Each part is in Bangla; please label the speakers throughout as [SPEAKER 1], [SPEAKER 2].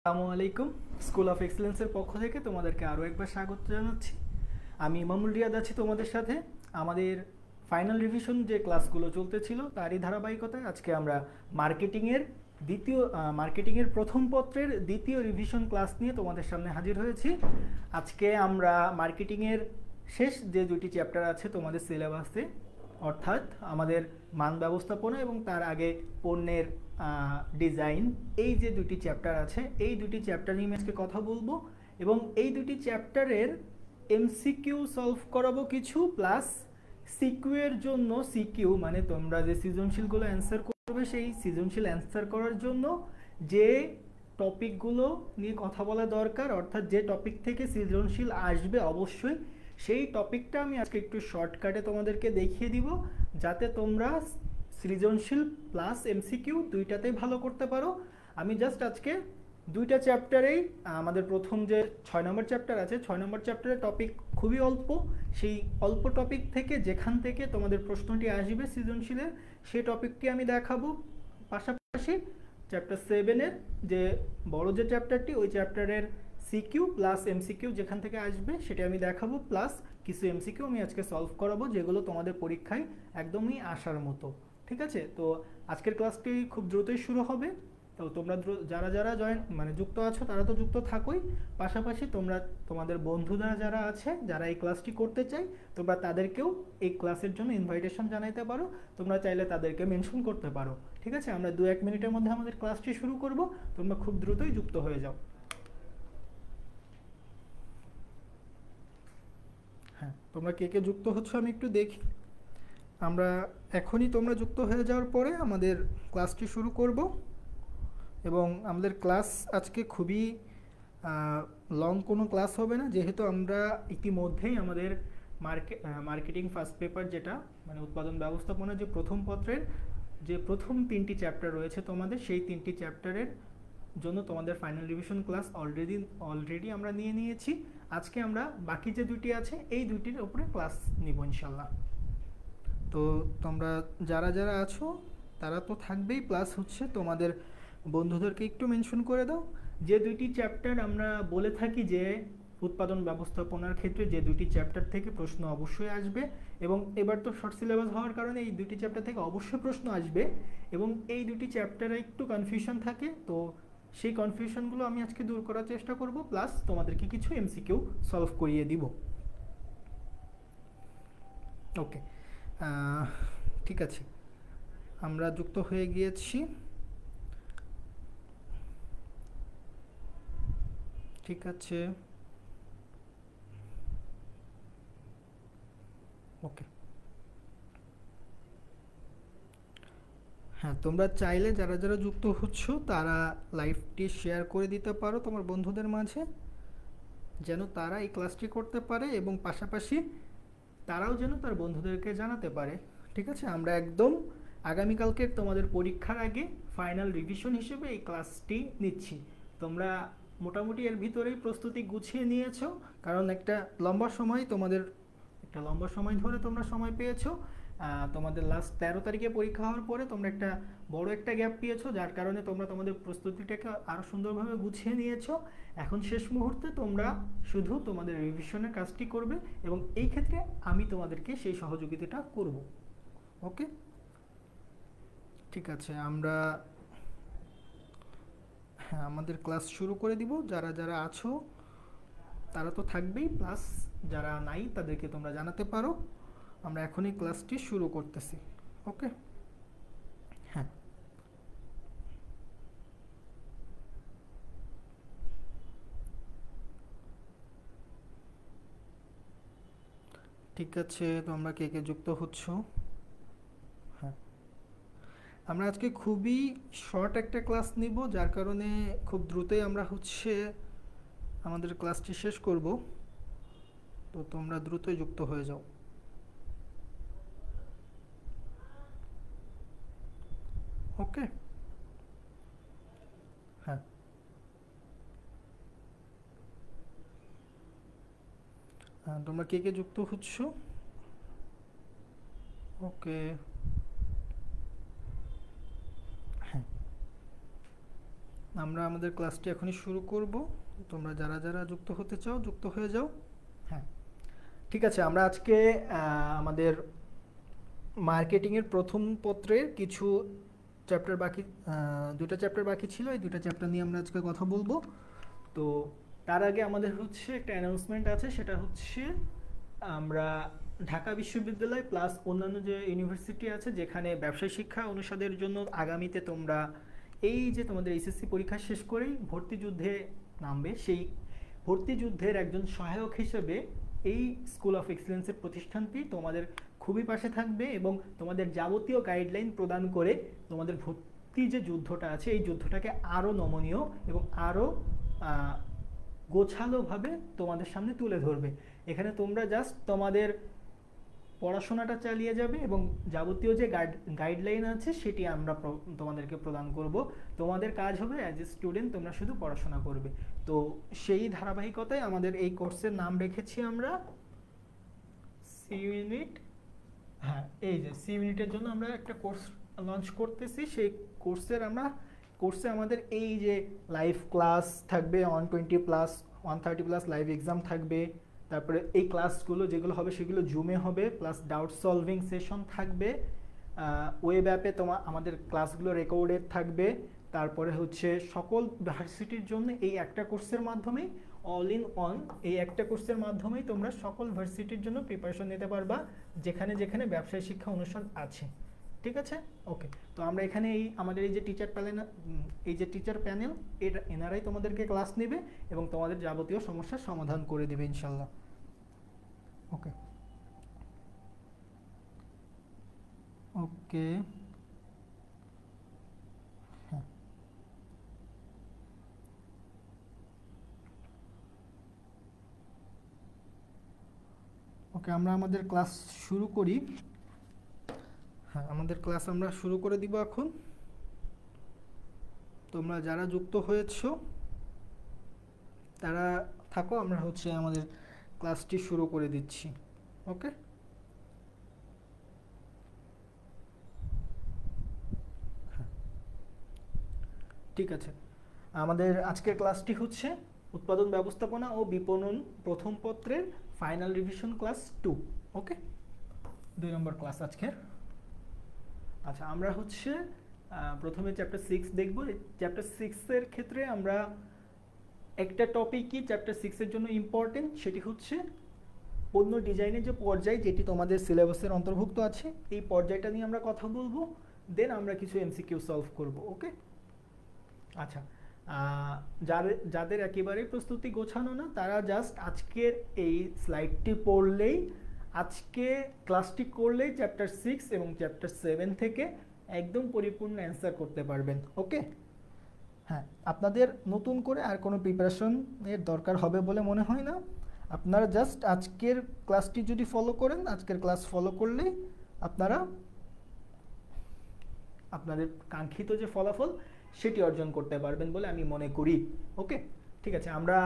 [SPEAKER 1] আসসালামু আলাইকুম। স্কুল অফ এক্সেলেন্সের পক্ষ থেকে তোমাদেরকে আরও একবার স্বাগত জানাচ্ছি। আমি ইমামুল রিয়াদ আছি তোমাদের সাথে। আমাদের ফাইনাল রিভিশন যে ক্লাসগুলো চলতেছিল তারই ধারাবাহিকতায় আজকে আমরা মার্কেটিংয়ের মার্কেটিংয়ের প্রথম পত্রের দ্বিতীয় রিভিশন ক্লাস নিয়ে তোমাদের সামনে হাজির হয়েছি। আজকে আমরা মার্কেটিংয়ের শেষ যে দুটি চ্যাপ্টার আছে তোমাদের সিলেবাসে, অর্থাৎ আমাদের মান ব্যবস্থাপনা এবং তার আগে পণ্যের ডিজাইন, এই যে দুটি চ্যাপ্টার আছে এই দুটি চ্যাপ্টার নিয়ে আজকে কথা বলবো এবং এই দুটি চ্যাপ্টারের এমসিকিউ সলভ করাবো কিছু, প্লাস সিকিউ এর জন্য, সিকিউ মানে তোমরা যে সৃজনশীলগুলো অ্যান্সার করবে সেই সৃজনশীল অ্যান্সার করার জন্য যে টপিকগুলো নিয়ে কথা বলা দরকার, অর্থাৎ যে টপিক থেকে সৃজনশীল আসবে অবশ্যই সেই টপিকটা আমি আজকে একটু শর্টকাটে তোমাদেরকে দেখিয়ে দিব, যাতে তোমরা সৃজনশীল প্লাস এমসিকিউ দুইটাতেই ভালো করতে পারো। আমি জাস্ট আজকে দুইটা চ্যাপ্টারেই, আমাদের প্রথম যে 6 নম্বর চ্যাপ্টার আছে 6 নম্বর চ্যাপ্টারের টপিক খুবই অল্প, সেই অল্প টপিক থেকে যেখান থেকে তোমাদের প্রশ্নটি আসবে সৃজনশীলের সেই টপিকটি আমি দেখাবো। পাশাপাশি চ্যাপ্টার 7-এর যে বড় যে চ্যাপ্টারটি ওই চ্যাপ্টারের সিকিউ প্লাস এমসিকিউ যেখান থেকে আসবে সেটা আমি দেখাবো, প্লাস কিছু এমসিকিউ আমি আজকে সলভ করাবো যেগুলো তোমাদের পরীক্ষায় একদমই আসার মতো। ঠিক আছে, তো আজকের ক্লাসটি খুব দ্রুতই শুরু হবে। তো তোমরা যারা যারা যুক্ত আছো তারা তো যুক্ত থাকোই, পাশাপাশি তোমরা তোমাদের বন্ধুরা যারা আছে যারা এই ক্লাসটি করতে চাই তোমরা তাদেরকেও এই ক্লাসের জন্য ইনভাইটেশন জানাইতে পারো। তোমরা চাইলে তাদেরকে মেনশন করতে পারো। ঠিক আছে, আমরা 2-1 মিনিটের মধ্যে আমাদের ক্লাসটি শুরু করব। তোমরা খুব দ্রুতই যুক্ত হয়ে যাও। হ্যাঁ, তোমরা কে কে যুক্ত হচ্ছ আমি একটু দেখি। আমরা এখনই তোমরা যুক্ত হয়ে যাওয়ার পরে আমাদের ক্লাসটি শুরু করব এবং আমাদের ক্লাস আজকে খুবই লং কোনো ক্লাস হবে না, যেহেতু আমরা ইতিমধ্যেই আমাদের মার্কেটিং ফার্স্ট পেপার, যেটা মানে উৎপাদন ব্যবস্থাপনা যে প্রথম পত্রের যে প্রথম 3টি চ্যাপ্টার রয়েছে তোমাদের, সেই 3টি চ্যাপ্টারের জন্য তোমাদের ফাইনাল রিভিশন ক্লাস অলরেডি আমরা নিয়ে নিয়েছি। আজকে আমরা বাকি যে দুটি আছে এই দুইটির উপরে ক্লাস নিব ইনশাল্লাহ। তো তোমরা যারা যারা আছো তারা তো থাকবেই, প্লাস হচ্ছে তোমাদের বন্ধুদেরকে একটু মেনশন করে দাও। যে দুইটি চ্যাপ্টার আমরা বলে থাকি যে উৎপাদন ব্যবস্থাপনার ক্ষেত্রে যে দুটি চ্যাপ্টার থেকে প্রশ্ন অবশ্যই আসবে, এবং এবার তো শর্ট সিলেবাস হওয়ার কারণে এই দুটি চ্যাপ্টার থেকে অবশ্যই প্রশ্ন আসবে, এবং এই দুটি চ্যাপ্টারে একটু কনফিউশন থাকে, তো সেই কনফিউশনগুলো আমি আজকে দূর করার চেষ্টা করব, প্লাস তোমাদেরকে কিছু এমসিকিউ সলভ করিয়ে দিব। ওকে, ঠিক আছে, আমরা যুক্ত হয়ে গিয়েছি। ঠিক আছে, ওকে। হ্যাঁ, তোমরা চাইলে যারা যারা যুক্ত হচ্ছ তারা লাইভটি শেয়ার করে দিতে পারো তোমার বন্ধুদের মাঝে, যেন তারা এই ক্লাসটি করতে পারে এবং পাশাপাশি তারাও যেন তার বন্ধুদেরকে জানাতে পারে। ঠিক আছে, আমরা একদম আগামীকালকে তোমাদের পরীক্ষার আগে ফাইনাল রিভিশন হিসেবে এই ক্লাসটি নিচ্ছি। তোমরা মোটামুটি এর ভিতরেই প্রস্তুতি গুছিয়ে নিয়েছো, কারণ একটা লম্বা সময় ধরে তোমরা সময় পেয়েছো। তোমাদের লাস্ট 13 তারিখে পরীক্ষা হওয়ার পরে তোমরা একটা বড় একটা গ্যাপ পেয়েছো, যার কারণে তোমরা তোমাদের প্রস্তুতিটাকে আরও সুন্দরভাবে গুছিয়ে নিয়েছো। এখন শেষ মুহূর্তে তোমরা শুধু তোমাদের রিভিশনের কাজটি করবে এবং এই ক্ষেত্রে আমি তোমাদেরকে সেই সহযোগিতাটা করব। ওকে, ঠিক আছে, আমরা হ্যাঁ আমাদের ক্লাস শুরু করে দিব। যারা যারা আছো তারা তো থাকবেই, প্লাস যারা নাই তাদেরকে তোমরা জানাতে পারো। আমরা এখনই ক্লাসটি শুরু করতেছি। ওকে, হ্যাঁ, ঠিক আছে, তোমরা কে কে যুক্ত হচ্ছ? হ্যাঁ, আমরা আজকে খুবই শর্ট একটা ক্লাস নিব, যার কারণে খুব দ্রুতই আমরা হচ্ছে আমাদের ক্লাসটি শেষ করব। তো তোমরা দ্রুতই যুক্ত হয়ে যাও। ওকে, হ্যাঁ, তোমরা কে কে যুক্ত হচ্ছ? ওকে, হ্যাঁ, আমরা আমাদের ক্লাসটি এখনই শুরু করব। তোমরা যারা যারা যুক্ত হতে চাও যুক্ত হয়ে যাও। হ্যাঁ, ঠিক আছে। আমরা আজকে আমাদের মার্কেটিংয়ের প্রথম পত্রের কিছু চ্যাপ্টার বাকি, দুটো চ্যাপ্টার বাকি ছিল, এই দুটো চ্যাপ্টার নিয়ে আমরা আজকে কথা বলবো। তো তার আগে আমাদের হচ্ছে একটা অ্যানাউন্সমেন্ট আছে, সেটা হচ্ছে আমরা ঢাকা বিশ্ববিদ্যালয় প্লাস অন্যান্য যে ইউনিভার্সিটি আছে যেখানে ব্যবসায় শিক্ষা অনুষদের জন্য আগামীতে তোমরা এই যে তোমাদের এইচএসসি পরীক্ষা শেষ করেই ভর্তি যুদ্ধে নামবে, সেই ভর্তি যুদ্ধের একজন সহায়ক হিসেবে এই স্কুল অফ এক্সেলেন্সের প্রতিষ্ঠানটি তোমাদের খুবই পাশে থাকবে এবং তোমাদের যাবতীয় গাইডলাইন প্রদান করে তোমাদের ভর্তি যে যুদ্ধটা আছে এই যুদ্ধটাকে আরও নমনীয় এবং আরও গোছালোভাবে তোমাদের সামনে তুলে ধরবে। এখানে তোমরা জাস্ট তোমাদের পড়াশোনাটা চালিয়ে যাবে এবং যাবতীয় যে গাইডলাইন আছে সেটি আমরা তোমাদেরকে প্রদান করব। তোমাদের কাজ হবে অ্যাজ এ স্টুডেন্ট তোমরা শুধু পড়াশোনা করবে। তো সেই ধারাবাহিকতায় আমাদের এই কোর্সের নাম রেখেছি আমরা সি ইউনিট। হ্যাঁ, এই যে সি ইউনিটের জন্য আমরা একটা কোর্স লঞ্চ করতেছি। সেই কোর্সে আমাদের এই যে লাইভ ক্লাস থাকবে 120+ 130+ লাইভ এক্সাম থাকবে। তারপরে এই ক্লাসগুলো যেগুলো হবে সেগুলো জুমে হবে, প্লাস ডাউট সলভিং সেশন থাকবে। ওয়েব অ্যাপে আমাদের ক্লাসগুলো রেকর্ডেড থাকবে। তারপরে হচ্ছে সকল ভার্সিটির জন্য এই একটা কোর্সের মাধ্যমেই অল ইন ওয়ান, এই একটা কোর্সের মাধ্যমেই তোমরা সকল ভার্সিটির জন্য প্রিপারেশন নিতে পারবা যেখানে যেখানে ব্যবসায় শিক্ষা অনুষদ আছে। ঠিক আছে, ওকে। তো আমরা এখানে আমাদের এই যে টিচার প্যানেল এনারাই তোমাদেরকে ক্লাস নেবে এবং তোমাদের যাবতীয় সমস্যার সমাধান করে দেবে ইনশাল্লাহ। ওকে ওকে হ্যাঁ, ওকে আমরা আমাদের ক্লাস শুরু করি। হ্যাঁ, আমাদের ক্লাস আমরা শুরু করে দিব এখন। তোমরা যারা যুক্ত হয়েছো তারা থাকো, আমরা হচ্ছে আমাদের ক্লাসটি শুরু করে দিচ্ছি। ওকে, ঠিক আছে। আমাদের আজকের ক্লাসটি হচ্ছে উৎপাদন ব্যবস্থাপনা ও বিপণন প্রথম পত্রের ফাইনাল রিভিশন ক্লাস 2। ওকে, 2 নম্বর ক্লাস আজকের। আচ্ছা, আমরা হচ্ছে প্রথমে চ্যাপ্টার 6 দেখব। চ্যাপ্টার 6-এর ক্ষেত্রে আমরা একটা টপিকই চ্যাপ্টার 6-এর জন্য ইম্পর্টেন্ট, সেটি হচ্ছে পণ্য ডিজাইনের যে পর্যায়, যেটি তোমাদের সিলেবাসের অন্তর্ভুক্ত আছে, এই পর্যায়টা নিয়ে আমরা কথা বলবো। দেন আমরা কিছু এমসিকিউ সলভ করব। ওকে, আচ্ছা। যাদের একেবারে প্রস্তুতি গোছানো না তারা জাস্ট আজকের এই স্লাইডটি পড়লেই, আজকে ক্লাসটি করলেই চ্যাপ্টার 6 এবং চ্যাপ্টার 7 থেকে একদম পরিপূর্ণ অ্যান্সার করতে পারবেন। ওকে, হ্যাঁ, আপনাদের নতুন করে আর কোনো প্রিপারেশনের দরকার হবে বলে মনে হয় না। আপনারা জাস্ট আজকের ক্লাসটি যদি ফলো করেন, আজকের ক্লাস ফলো করলেই আপনারা আপনাদের কাঙ্ক্ষিত যে ফলাফল সেটি অর্জন করতে পারবেন বলে আমি মনে করি। ওকে, ঠিক আছে, আমরা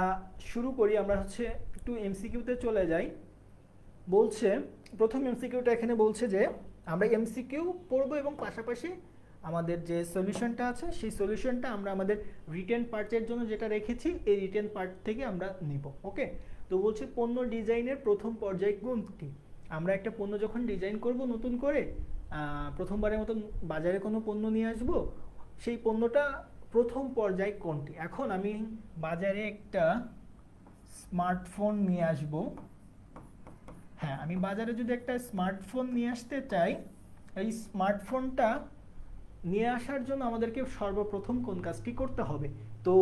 [SPEAKER 1] শুরু করি। আমরা হচ্ছে একটু এমসিকিউতে চলে যাই। বলছে প্রথম এমসিকিউটা এখানে বলছে যে আমরা এমসিকিউ পড়বো এবং পাশাপাশি আমাদের যে সলিউশনটা আছে সেই সলিউশনটা আমরা আমাদের রিটেন পার্টের জন্য যেটা রেখেছি এই রিটেন পার্ট থেকে আমরা নিব। ওকে, তো বলছে পণ্য ডিজাইনের প্রথম পর্যায় কোনটি? আমরা একটা পণ্য যখন ডিজাইন করব নতুন করে, প্রথমবারের মতন বাজারে কোনো পণ্য নিয়ে আসব, সেই পণ্যটা প্রথম পর্যায় কোনটি? এখন আমি বাজারে একটা স্মার্টফোন নিয়ে আসব। হ্যাঁ, আমি বাজারে যদি একটা স্মার্টফোন নিয়ে আসতে চাই, এই স্মার্টফোনটা নিয়ে আসার জন্য আমাদেরকে সর্বপ্রথম কোন কাজটি করতে হবে? তো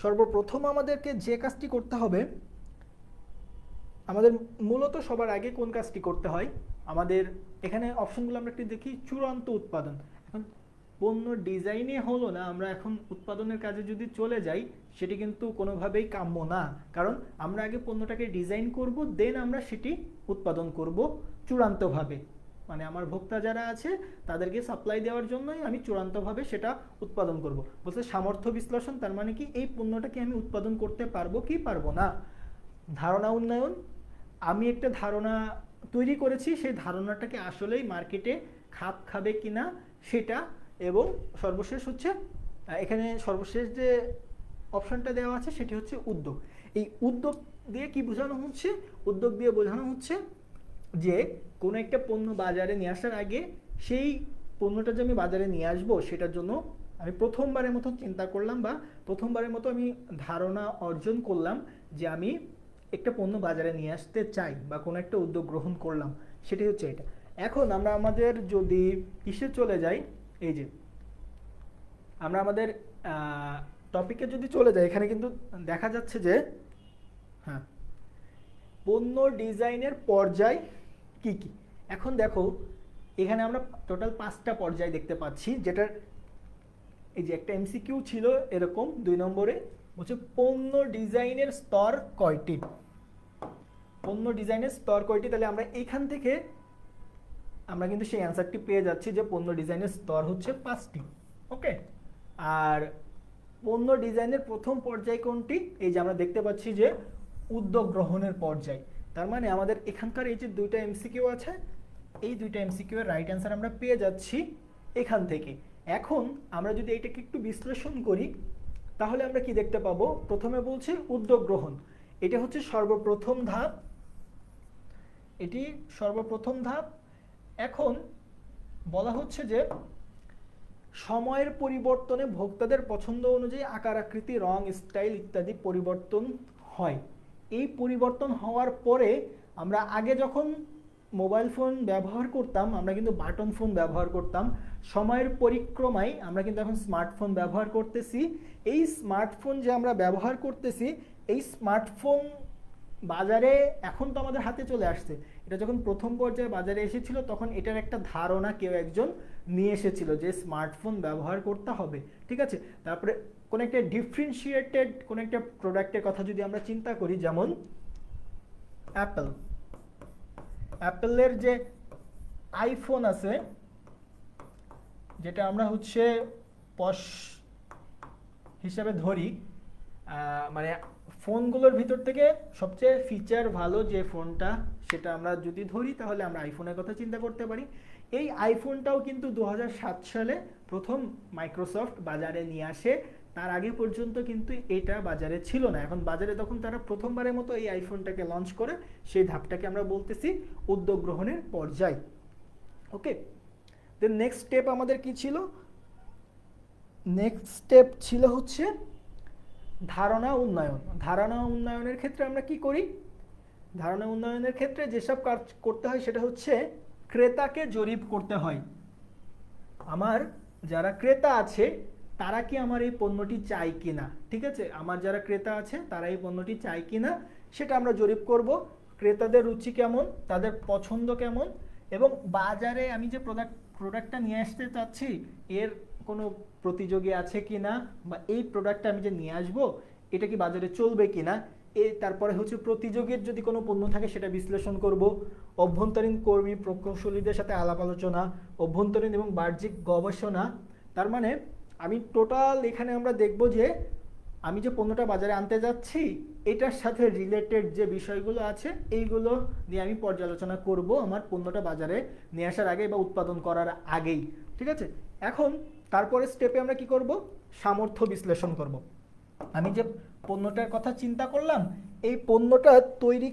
[SPEAKER 1] সর্বপ্রথম আমাদেরকে যে কাজটি করতে হবে, আমাদের মূলত সবার আগে কোন কাজটি করতে হয়, আমাদের এখানে অপশনগুলো আমরা একটু দেখি। চূড়ান্ত উৎপাদন। এখন পণ্য ডিজাইনে হলো না, আমরা এখন উৎপাদনের কাজে যদি চলে যাই সেটি কিন্তু কোনোভাবেই কাম্য না। কারণ আমরা আগে পণ্যটাকে ডিজাইন করব, দেন আমরা সেটি উৎপাদন করব চূড়ান্তভাবে। মানে আমার ভোক্তা যারা আছে তাদেরকে সাপ্লাই দেওয়ার জন্যই আমি চূড়ান্তভাবে সেটা উৎপাদন করব। বলছে সামর্থ্য বিশ্লেষণ, তার মানে কি এই পণ্যটাকে আমি উৎপাদন করতে পারবো কি পারবো না। ধারণা উন্নয়ন, আমি একটা ধারণা তৈরি করেছি, সেই ধারণাটাকে আসলেই মার্কেটে খাপ খাবে কিনা সেটা। এবং সর্বশেষ হচ্ছে এখানে সর্বশেষ যে অপশনটা দেওয়া আছে সেটি হচ্ছে উদ্যোগ। এই উদ্যোগ দিয়ে কি বোঝানো হচ্ছে? উদ্যোগ দিয়ে বোঝানো হচ্ছে যে কোনো একটা পণ্য বাজারে নিয়ে আসার আগে সেই পণ্যটা যে আমি বাজারে নিয়ে আসবো সেটার জন্য আমি প্রথমবারের মতো চিন্তা করলাম বা প্রথমবারের মতো আমি ধারণা অর্জন করলাম যে আমি একটা পণ্য বাজারে নিয়ে আসতে চাই বা কোনো একটা উদ্যোগ গ্রহণ করলাম, সেটাই হচ্ছে এটা। এখন আমরা আমাদের যদি কিসে চলে যাই, এই যে আমরা আমাদের টপিকে যদি চলে যাই, এখানে কিন্তু দেখা যাচ্ছে যে হ্যাঁ, পণ্য ডিজাইনের পর্যায় কি কি। এখন দেখো এখানে আমরা টোটাল 5টা পর্যায় দেখতে পাচ্ছি, যেটার এই যে একটা এমসিকিউ ছিল এরকম 2 নম্বরে, বলছে পণ্য ডিজাইনের স্তর কয়টি। পণ্য ডিজাইনের স্তর কয়টি, তাহলে আমরা এখান থেকে আমরা কিন্তু সেই অ্যান্সারটি পেয়ে যাচ্ছি যে পণ্য ডিজাইনের স্তর হচ্ছে 5টি। ওকে, আর পণ্য ডিজাইনের প্রথম পর্যায় কোনটি? এই যে আমরা দেখতে পাচ্ছি যে উদ্যোগ গ্রহণের পর্যায়। তার মানে আমাদের এখানকার এই যে 2টা এমসিকিউ আছে, এই 2টা এমসিকিউ এর রাইট অ্যান্সার আমরা পেয়ে যাচ্ছি এখান থেকে। এখন আমরা যদি এটাকে একটু বিশ্লেষণ করি তাহলে আমরা কি দেখতে পাবো? প্রথমে বলছে উদ্যোগ গ্রহণ, এটা হচ্ছে সর্বপ্রথম ধাপ, এটি সর্বপ্রথম ধাপ। এখন বলা হচ্ছে যে সময়ের পরিবর্তনে ভোক্তাদের পছন্দ অনুযায়ী আকার আকৃতি রং স্টাইল ইত্যাদি পরিবর্তন হয়। এই পরিবর্তন হওয়ার পরে আমরা আগে যখন মোবাইল ফোন ব্যবহার করতাম আমরা কিন্তু বাটন ফোন ব্যবহার করতাম, সময়ের পরিক্রমায় আমরা কিন্তু এখন স্মার্টফোন ব্যবহার করতেছি। এই স্মার্টফোন যে আমরা ব্যবহার করতেছি, এই স্মার্টফোন বাজারে এখন তো আমাদের হাতে চলে আসছে। এটা যখন প্রথম পর্যায়ে বাজারে এসেছিল তখন এটার একটা ধারণা কেউ একজন নিয়ে এসেছিল যে স্মার্টফোন ব্যবহার করতে হবে, ঠিক আছে। তারপরে কোন একটা ডিফারেন্সিয়েটেড কোন একটা প্রোডাক্টের কথা যদি আমরা চিন্তা করি, যেমন অ্যাপেলের যে আইফোন আছে, যেটা আমরা হচ্ছে পশ হিসাবে ধরি, মানে ফোনগুলোর ভিতর থেকে সবচেয়ে ফিচার ভালো যে ফোনটা সেটা আমরা যদি ধরি তাহলে আমরা আইফোনের কথা চিন্তা করতে পারি। এই আইফোনটাও কিন্তু 2007 সালে প্রথম মাইক্রোসফট বাজারে নিয়ে আসে, তার আগে পর্যন্ত কিন্তু এটা বাজারে ছিল না। এখন বাজারে তখন তারা প্রথমবারের মতো এই আইফোনটাকে লঞ্চ করে, সেই ধাপটাকে আমরা বলতেছি উদ্যোগ গ্রহণের পর্যায়। ওকে, দেন নেক্সট স্টেপ আমাদের কি ছিল? নেক্সট স্টেপ ছিল হচ্ছে ধারণা উন্নয়ন। ধারণা উন্নয়নের ক্ষেত্রে আমরা কি করি? ধারণা উন্নয়নের ক্ষেত্রে যেসব কাজ করতে হয় সেটা হচ্ছে ক্রেতাকে জরিপ করতে হয়। আমার যারা ক্রেতা আছে তারা কি আমার এই পণ্যটি চায় কিনা, ঠিক আছে, আমার যারা ক্রেতা আছে তারা এই পণ্যটি চায় কিনা সেটা আমরা জরিপ করব। ক্রেতাদের রুচি কেমন, তাদের পছন্দ কেমন, এবং বাজারে আমি যে প্রোডাক্টটা নিয়ে আসতে চাচ্ছি এর কোনো প্রতিযোগী আছে কিনা, বা এই প্রোডাক্টটা আমি যে নিয়ে আসবো এটা কি বাজারে চলবে কিনা। তারপরে হচ্ছে প্রতিযোগীর যদি কোনো পণ্য থাকে সেটা বিশ্লেষণ করব। অভ্যন্তরীণ কর্মী প্রকৌশলীদের সাথে আলাপ আলোচনা, অভ্যন্তরীণ এবং বাহ্যিক গবেষণা। তার মানে আমি টোটাল এখানে আমরা দেখব যে আমি যে পণ্যটা বাজারে আনতে যাচ্ছি এটার সাথে রিলেটেড যে বিষয়গুলো আছে এইগুলো নিয়ে আমি পর্যালোচনা করব আমার পণ্যটা বাজারে নিয়ে আসার আগে বা উৎপাদন করার আগেই, ঠিক আছে। এখন তারপরে স্টেপে আমরা কি করব? সামর্থ্য বিশ্লেষণ করব। আমি যে পণ্যটার কথা চিন্তা করলাম এই পণ্যটা তৈরি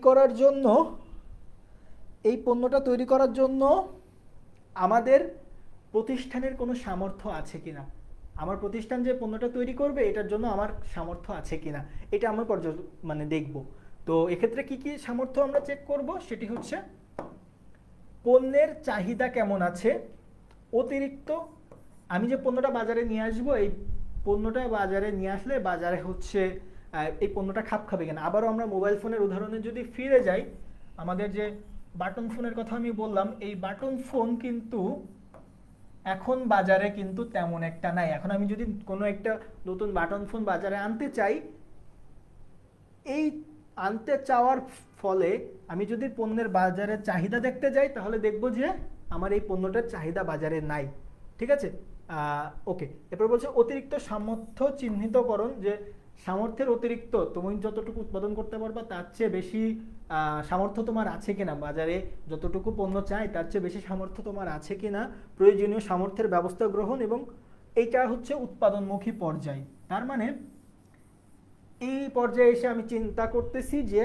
[SPEAKER 1] করার জন্য আমাদের প্রতিষ্ঠানের কোনো সামর্থ্য আছে কিনা, আমার প্রতিষ্ঠান যে পণ্যটা তৈরি করবে এটার জন্য আমার সামর্থ্য আছে কিনা এটা আমরা দেখব। তো এক্ষেত্রে কি কি সামর্থ্য আমরা চেক করব সেটি হচ্ছে পণ্যের চাহিদা কেমন আছে, অতিরিক্ত আমি যে পণ্যটা বাজারে নিয়ে আসবো এই পণ্যটা বাজারে নিয়ে আসলে বাজারে হচ্ছে এই পণ্যটা খাপ খাবে কিনা। আবারও আমরা মোবাইল ফোনের উদাহরণে যদি ফিরে যাই, আমাদের যে বাটন ফোনের কথা আমি বললাম, এই বাটন ফোন কিন্তু এখন বাজারে কিন্তু তেমন একটা নাই। এখন আমি যদি কোনো একটা নতুন বাটন ফোন বাজারে আনতে চাই, এই আনতে চাওয়ার ফলে আমি যদি পণ্যের বাজারে চাহিদা দেখতে যাই তাহলে দেখব যে আমার এই পণ্যটার চাহিদা বাজারে নাই, ঠিক আছে। ওকে, এরপর বলছে অতিরিক্ত সামর্থ্য চিহ্নিতকরণ, যে সামর্থ্যের অতিরিক্ত তুমি যতটুকু উৎপাদন করতে পারবা তার চেয়ে বেশি সামর্থ্য তোমার আছে কিনা, বাজারে যতটুকু পণ্য চাই তার চেয়ে বেশি সামর্থ্য তোমার আছে কিনা, প্রয়োজনীয় সামর্থ্যের ব্যবস্থা গ্রহণ এবং এইটা হচ্ছে উৎপাদনমুখী পর্যায়। তার মানে এই পর্যায়ে এসে আমি চিন্তা করতেছি যে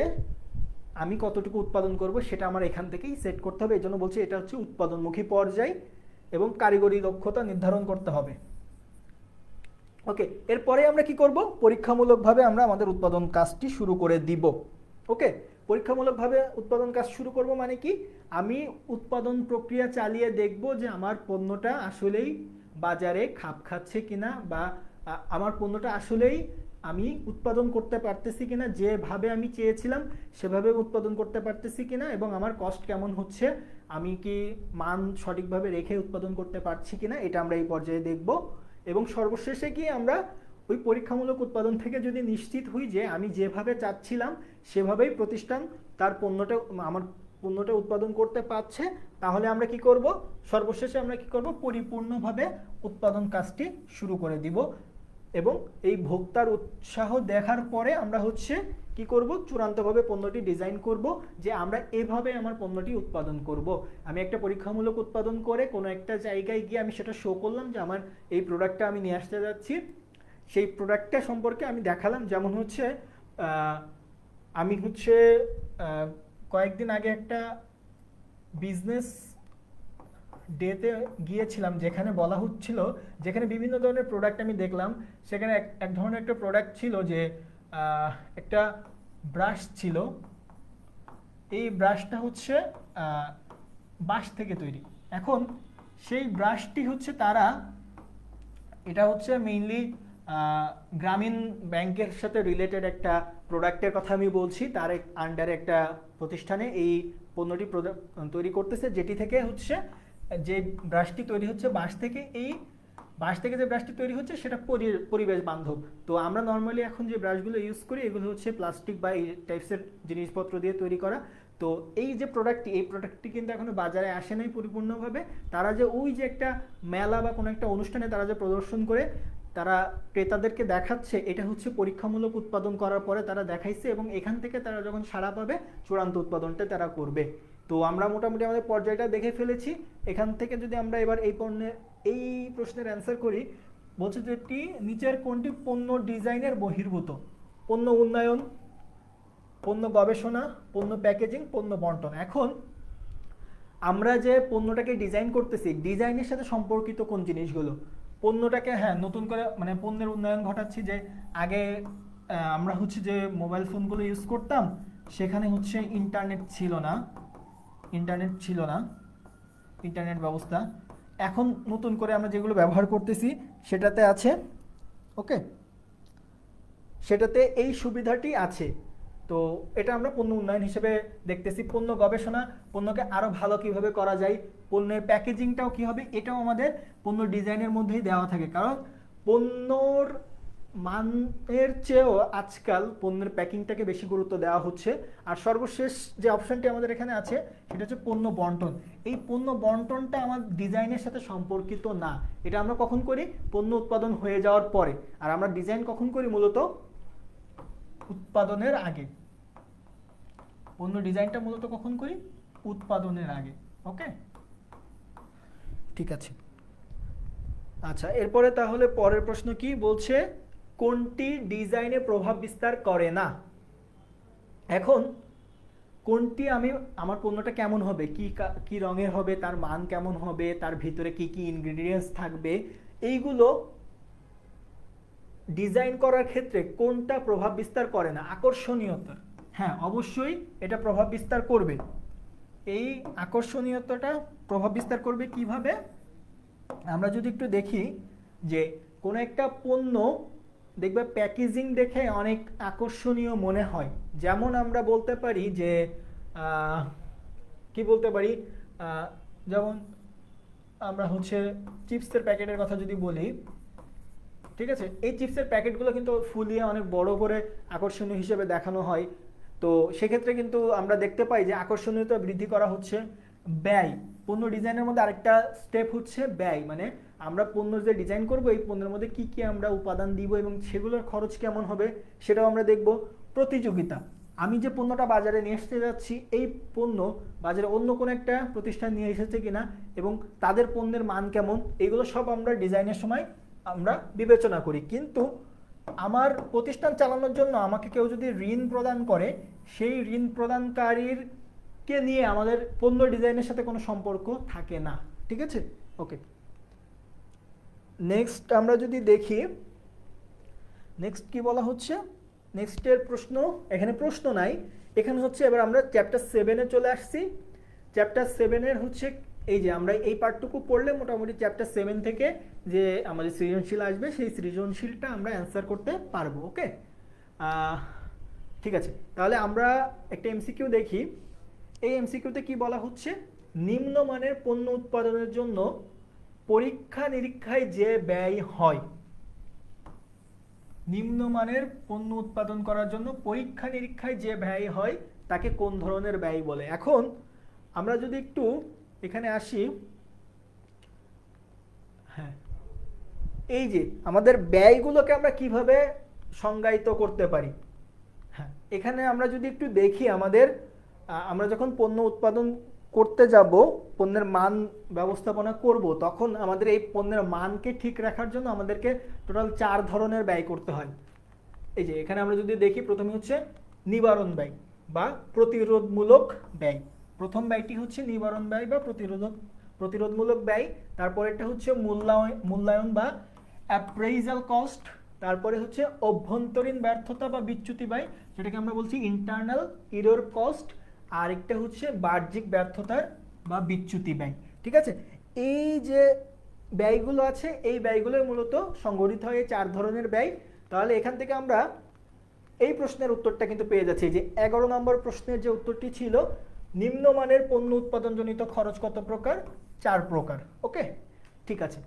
[SPEAKER 1] আমি কতটুকু উৎপাদন করব, সেটা আমার এখান থেকেই সেট করতে হবে। এই জন্য বলছি এটা হচ্ছে উৎপাদনমুখী পর্যায় এবং কারিগরি দক্ষতা নির্ধারণ করতে হবে। ওকে, এরপরে আমরা কি করব, পরীক্ষামূলকভাবে আমরা আমাদের উৎপাদন কাজটি শুরু করে দিব। ওকে, পরীক্ষামূলকভাবে উৎপাদন কাজ শুরু করব মানে কি, আমি উৎপাদন প্রক্রিয়া চালিয়ে দেখব যে আমার পণ্যটা আসলেই বাজারে খাপ খাচ্ছে কিনা, বা আমার পণ্যটা আসলেই আমি উৎপাদন করতে পারতেছি কিনা, যেভাবে আমি চেয়েছিলাম সেভাবে উৎপাদন করতে পারতেছি কিনা, এবং আমার কস্ট কেমন হচ্ছে, আমি কি মান সঠিকভাবে রেখে উৎপাদন করতে পারছি কিনা, এটা আমরা এই পর্যায়ে দেখব। এবং সর্বশেষে গিয়ে আমরা ওই পরীক্ষামূলক উৎপাদন থেকে যদি নিশ্চিত হই যে আমি যেভাবে চাচ্ছিলাম সেভাবেই প্রতিষ্ঠান তার আমার পণ্যটা উৎপাদন করতে পারছে, তাহলে আমরা কি করব, সর্বশেষে আমরা কি করব, পরিপূর্ণভাবে উৎপাদন কাজটি শুরু করে দিব। এবং এই ভোক্তার উৎসাহ দেখার পরে আমরা হচ্ছে কি করব, চূড়ান্তভাবে পণ্যটি ডিজাইন করব যে আমরা এভাবে আমার পণ্যটি উৎপাদন করব। আমি একটা পরীক্ষামূলক উৎপাদন করে কোনো একটা জায়গায় গিয়ে আমি সেটা শো করলাম যে আমার এই প্রোডাক্টটা আমি নিয়ে আসতে যাচ্ছি, সেই প্রোডাক্টটা সম্পর্কে আমি দেখালাম। যেমন হচ্ছে আমি হচ্ছে কয়েকদিন আগে একটা বিজনেস ডেতে গিয়েছিলাম, যেখানে বলা হচ্ছিল, যেখানে বিভিন্ন ধরনের প্রোডাক্ট আমি দেখলাম। সেখানে এক ধরনের একটা প্রোডাক্ট ছিল যে একটা ব্রাশ ছিল, এই ব্রাশটা হচ্ছে বাঁশ থেকে তৈরি। এখন সেই ব্রাশটি হচ্ছে এটা হচ্ছে মেইনলি গ্রামীণ ব্যাংকের সাথে রিলেটেড একটা প্রোডাক্টের কথা আমি বলছি, তার আন্ডারে একটা প্রতিষ্ঠানে এই পণ্যটি তৈরি করতেছে, যেটি থেকে হচ্ছে যে ব্রাশটি তৈরি হচ্ছে বাঁশ থেকে, এই বাঁশ থেকে যে ব্রাশটি তৈরি হচ্ছে সেটা পরিবেশ বান্ধব। তো আমরা নর্মালি এখন যে ব্রাশগুলো ইউজ করি এগুলো হচ্ছে প্লাস্টিক বা এই টাইপসের জিনিসপত্র দিয়ে তৈরি করা। তো এই যে প্রোডাক্টটি কিন্তু এখনো বাজারে আসে নাই পরিপূর্ণভাবে। তারা যে ওই যে একটা মেলা বা কোনো একটা অনুষ্ঠানে তারা যে প্রদর্শন করে তারা ক্রেতাদেরকে দেখাচ্ছে, এটা হচ্ছে পরীক্ষামূলক উৎপাদন করার পরে তারা দেখাইছে, এবং এখান থেকে তারা যখন সাড়া পাবে চূড়ান্ত উৎপাদনটা তারা করবে। তো আমরা মোটামুটি আমাদের পর্যায়টা দেখে ফেলেছি। এখান থেকে যদি আমরা এবার এই প্রশ্নের অ্যান্সার করি, বলছে যে নিচের কোনটি পণ্য ডিজাইনের বহির্ভূত? পণ্য উন্নয়ন, পণ্য গবেষণা, পণ্য প্যাকেজিং, পণ্য বন্টন। এখন আমরা যে পণ্যটাকে ডিজাইন করতেছি, ডিজাইনের সাথে সম্পর্কিত কোন জিনিসগুলো? পণ্যটাকে নতুন করে মানে পণ্যের উন্নয়ন ঘটাচ্ছি, যে আগে আমরা হচ্ছে যে মোবাইল ফোনগুলো ইউজ করতাম, সেখানে হচ্ছে ইন্টারনেট ছিল না, ইন্টারনেট ব্যবস্থা। এখন নতুন করে আমরা যেগুলো ব্যবহার করতেছি সেটাতে আছে, ওকে, সেটাতে এই সুবিধাটি আছে। তো এটা আমরা পণ্য উন্নয়ন হিসেবে দেখতেছি। পণ্য গবেষণা, পণ্যকে আরও ভালো কিভাবে করা যায়, পণ্যের প্যাকেজিংটাও কী হবে, এটাও আমাদের পণ্য ডিজাইনের মধ্যেই দেওয়া থাকে। কারণ পণ্যর মানের চেয়েও আজকাল পণ্যের প্যাকিংটাকে বেশি গুরুত্ব দেওয়া হচ্ছে। আর সর্বশেষ যে অপশানটি আমাদের এখানে আছে সেটা হচ্ছে পণ্য বন্টন। এই পণ্য বন্টনটা আমার ডিজাইনের সাথে সম্পর্কিত না। এটা আমরা কখন করি? পণ্য উৎপাদন হয়ে যাওয়ার পরে। আর আমরা ডিজাইন কখন করি? মূলত উৎপাদনের আগে। পণ্য ডিজাইনটা মূলত কখন করি? উৎপাদনের আগে। ওকে, ঠিক আছে। আচ্ছা, এরপরে তাহলে পরের প্রশ্ন কি বলছে? কোনটি ডিজাইনে প্রভাব বিস্তার করে না? এখন কোনটি আমার পণ্যটা কেমন হবে, কি রঙের হবে, তার মান কেমন হবে, তার ভিতরে কি কি ইনগ্রেডিয়েন্টস থাকবে, এইগুলো ডিজাইন করার ক্ষেত্রে কোনটা প্রভাব বিস্তার করে না? আকর্ষণীয়তা। হ্যাঁ, অবশ্যই এটা প্রভাব বিস্তার করবে। এই আকর্ষণীয়তাটা প্রভাব বিস্তার করবে কিভাবে? আমরা যদি একটু দেখি যে কোনো একটা পণ্য দেখবে প্যাকেজিং দেখে অনেক আকর্ষণীয় মনে হয়। যেমন আমরা বলতে পারি যে কি বলতে পারি, যেমন আমরা হচ্ছে চিপসের প্যাকেটের কথা যদি বলি, ঠিক আছে, এই চিপসের প্যাকেটগুলো কিন্তু ফুলিয়ে অনেক বড় করে আকর্ষণীয় হিসেবে দেখানো হয়। তো সেক্ষেত্রে কিন্তু আমরা দেখতে পাই যে আকর্ষণীয়তা বৃদ্ধি করা হচ্ছে। ব্যয়, পণ্য ডিজাইনের মধ্যে আরেকটা স্টেপ হচ্ছে ব্যয়, মানে আমরা পণ্য যে ডিজাইন করব এই পণ্যের মধ্যে কি কি আমরা উপাদান দিব এবং সেগুলোর খরচ কেমন হবে সেটাও আমরা দেখব। প্রতিযোগিতা, আমি যে পণ্যটা বাজারে নিয়ে আসতে যাচ্ছি এই পণ্য বাজারে অন্য কোনো একটা প্রতিষ্ঠান নিয়ে এসেছে কিনা এবং তাদের পণ্যের মান কেমন, এগুলো সব আমরা ডিজাইনের সময় আমরা বিবেচনা করি। কিন্তু আমার প্রতিষ্ঠান চালানোর জন্য আমাকে কেউ যদি ঋণ প্রদান করে, সেই ঋণ প্রদানকারীর কে নিয়ে আমাদের পণ্য ডিজাইনের সাথে কোনো সম্পর্ক থাকে না। ঠিক আছে, ওকে। নেক্সট আমরা যদি দেখি, নেক্সট কি বলা হচ্ছে, নেক্সটের প্রশ্ন, এখানে প্রশ্ন নাই, এখানে হচ্ছে এবার আমরা চ্যাপ্টার 7-এ চলে আসছি। চ্যাপ্টার 7-এর হচ্ছে এই যে আমরা এই পার্টটুকু পড়লে মোটামুটি চ্যাপ্টার 7 থেকে যে আমাদের সৃজনশীল আসবে সেই সৃজনশীলটা আমরা অ্যান্সার করতে পারবো। ওকে, ঠিক আছে। তাহলে আমরা একটা এমসিকিউ দেখি। এই এমসিকিউতে কি বলা হচ্ছে, নিম্নমানের পণ্য উৎপাদনের জন্য পরীক্ষা নিরীক্ষায় যে ব্যয় হয়, নিম্নমানের পণ্য উৎপাদন করার জন্য পরীক্ষা নিরীক্ষায় যে ব্যয় হয় তাকে কোন ধরনের ব্যয় বলে। এখন আমরা যদি একটু এখানে আসি, হ্যাঁ, এই যে আমাদের ব্যয়গুলোকে আমরা কিভাবে সংজ্ঞায়িত করতে পারি। হ্যাঁ, এখানে আমরা যদি একটু দেখি, আমরা যখন পণ্য উৎপাদন করতে যাব, পণ্যের মান ব্যবস্থাপনা করব, তখন আমাদের এই পণ্যের মানকে ঠিক রাখার জন্য আমাদেরকে টোটাল 4 ধরনের ব্যয় করতে হয়। এই যে এখানে আমরা যদি দেখি, প্রথমে হচ্ছে নিবারণ ব্যয় বা প্রতিরোধমূলক ব্যয়। প্রথম ব্যয়টি হচ্ছে নিবারণ ব্যয় বা প্রতিরোধমূলক ব্যয়। তারপরেরটা হচ্ছে মূল্যায়ন বা অ্যাপ্রেইজাল কস্ট। তারপরে হচ্ছে অভ্যন্তরীণ ব্যর্থতা বা বিচ্যুতি ব্যয়, যেটাকে আমরা বলছি ইন্টারনাল এরর কস্ট। আর একটা হচ্ছে বাহ্যিক ব্যর্থতার বা বিচ্যুতি ব্যয়। ঠিক আছে, এই যে ব্যয়গুলো আছে, এই ব্যয়গুলো মূলত সংগঠিত হয় এই 4 ধরনের ব্যয়। তাহলে এখান থেকে আমরা এই প্রশ্নের উত্তরটা কিন্তু পেয়ে যাচ্ছি। যে 11 নম্বর প্রশ্নের যে উত্তরটি ছিল, নিম্নমানের পণ্য উৎপাদনজনিত খরচ কত প্রকার? 4 প্রকার। ওকে, ঠিক আছে।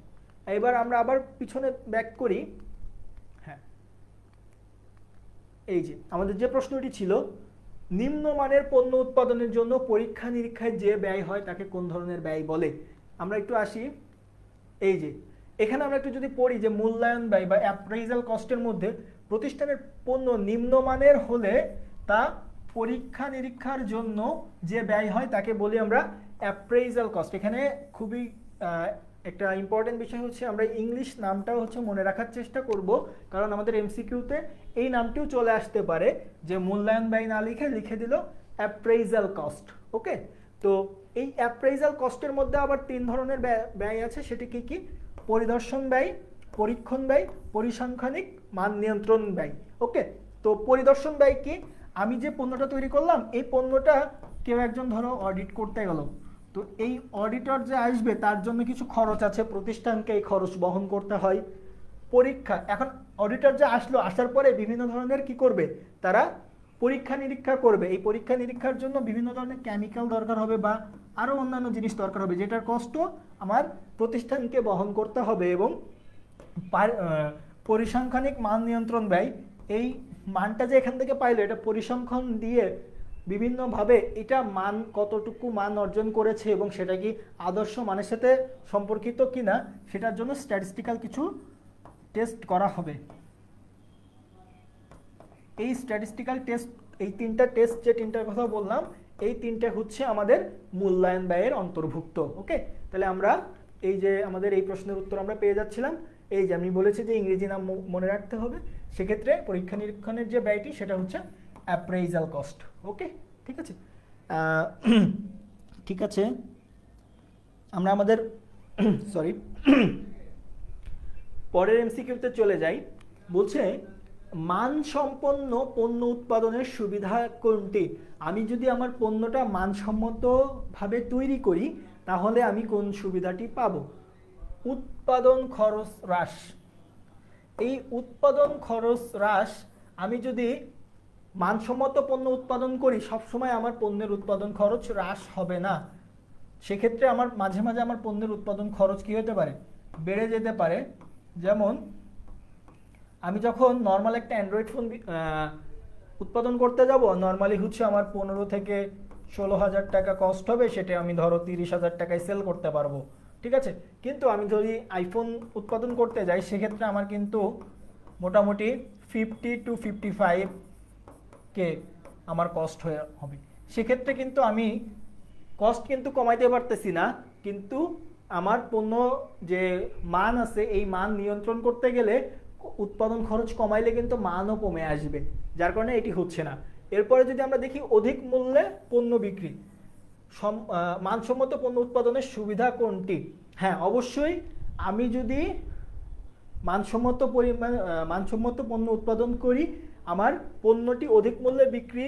[SPEAKER 1] এবার আমরা আবার পিছনে ব্যাক করি। হ্যাঁ, এই যে আমাদের যে প্রশ্নটি ছিল, নিম্নমানের পণ্য উৎপাদনের জন্য পরীক্ষা নিরীক্ষায় যে ব্যয় হয় তাকে কোন ধরনের ব্যয় বলে। আমরা একটু আসি, এই যে এখানে আমরা একটু যদি পড়ি যে মূল্যায়ন ব্যয় বা অ্যাপ্রেইজাল কস্টের মধ্যে প্রতিষ্ঠানের পণ্য নিম্নমানের হলে তা পরীক্ষা নিরীক্ষার জন্য যে ব্যয় হয় তাকে বলি আমরা অ্যাপ্রেইজাল কস্ট। এখানে খুবই একটা ইম্পর্টেন্ট বিষয় হচ্ছে আমরা ইংলিশ নামটাও হচ্ছে মনে রাখার চেষ্টা করব, কারণ আমাদের এমসিকিউতে এই নামটিও চলে আসতে পারে যে মূল্যায়ন ব্যয় না লিখে দিল অ্যাপ্রেইজাল কস্ট। ওকে, তো এই অ্যাপ্রেইজাল কস্টের মধ্যে আবার 3 ধরনের ব্যয় আছে। সেটি কি কি? পরিদর্শন ব্যয়, পরীক্ষণ ব্যয়, পরিসংখ্যানিক মান নিয়ন্ত্রণ ব্যয়। ওকে, তো পরিদর্শন ব্যয় কি? আমি যে পণ্যটা তৈরি করলাম, এই পণ্যটা কেউ একজন ধরো অডিট করতে গেল, তো এই অডিটর যে আসবে তার জন্য কিছু খরচ আছে, প্রতিষ্ঠানকে এই খরচ বহন করতে হয়। পরীক্ষা, এখন অডিটর যে আসলো, আসার পরে বিভিন্ন ধরনের কি করবে, তারা পরীক্ষা নিরীক্ষা করবে। এই পরীক্ষা নিরীক্ষার জন্য বিভিন্ন ধরনের কেমিক্যাল দরকার হবে বা আরও অন্যান্য জিনিস দরকার হবে, যেটার কষ্ট আমার প্রতিষ্ঠানকে বহন করতে হবে। এবং পরিসংখ্যানিক মান নিয়ন্ত্রণ ব্যয়, এই মানটা যে এখান থেকে পাইলো, এটা পরিসংখ্যান দিয়ে বিভিন্নভাবে এটা মান কতটুকু মান অর্জন করেছে এবং সেটা কি আদর্শ মানের সাথে সম্পর্কিত কিনা, সেটার জন্য স্ট্যাটিস্টিক্যাল কিছু টেস্ট করা হবে। এই স্ট্যাটিস্টিক্যাল টেস্ট, এই 3টা টেস্ট, যে 3টার কথা বললাম, এই 3টা হচ্ছে আমাদের মূল্যায়ন ব্যয়ের অন্তর্ভুক্ত। ওকে, তাহলে আমরা এই যে আমাদের এই প্রশ্নের উত্তর আমরা পেয়ে যাচ্ছিলাম। এই যে আমি বলেছি যে ইংরেজি নাম মনে রাখতে হবে, সেক্ষেত্রে পরীক্ষা নিরীক্ষণের যে ব্যয়টি সেটা হচ্ছে অ্যাপ্রেইজাল কস্ট। ওকে, ঠিক আছে। ঠিক আছে, আমরা আমাদের সরি পরের এমসিকিউতে চলে যাই। বলছে মানসম্পন্ন পণ্য উৎপাদনের সুবিধা কোনটি? আমি যদি আমার পণ্যটা মানসম্মতভাবে তৈরি করি তাহলে আমি কোন সুবিধাটি পাব? উৎপাদন খরচ হ্রাস। এই উৎপাদন খরচ হ্রাস, আমি যদি মানসম্মত পণ্য উৎপাদন করি, সবসময় আমার পণ্যের উৎপাদন খরচ হ্রাস হবে না। সেক্ষেত্রে আমার মাঝে মাঝে আমার পণ্যের উৎপাদন খরচ কি হতে পারে? বেড়ে যেতে পারে। যেমন আমি যখন নর্মাল একটা অ্যান্ড্রয়েড ফোন উৎপাদন করতে যাব, নর্মালি হচ্ছে আমার 15 থেকে 16,000 টাকা কস্ট হবে, সেটা আমি ধরো 30,000 টাকায় সেল করতে পারবো। ঠিক আছে, কিন্তু আমি যদি আইফোন উৎপাদন করতে যাই, সেক্ষেত্রে আমার কিন্তু মোটামুটি 50 to 55 কে আমার কস্ট হয়ে হবে। সেক্ষেত্রে কিন্তু আমি কস্ট কিন্তু কমাইতে পারতেছি না, কিন্তু আমার পণ্য যে মান আছে এই মান নিয়ন্ত্রণ করতে গেলে উৎপাদন খরচ কমাইলে কিন্তু মানও কমে আসবে, যার কারণে এটি হচ্ছে না। এরপরে যদি আমরা দেখি অধিক মূল্যে পণ্য বিক্রি, মানসম্মত পণ্য উৎপাদনের সুবিধা কোনটি? হ্যাঁ, অবশ্যই আমি যদি মানসম্মত পণ্য উৎপাদন করি, আমার পণ্যটি অধিক মূল্যে বিক্রি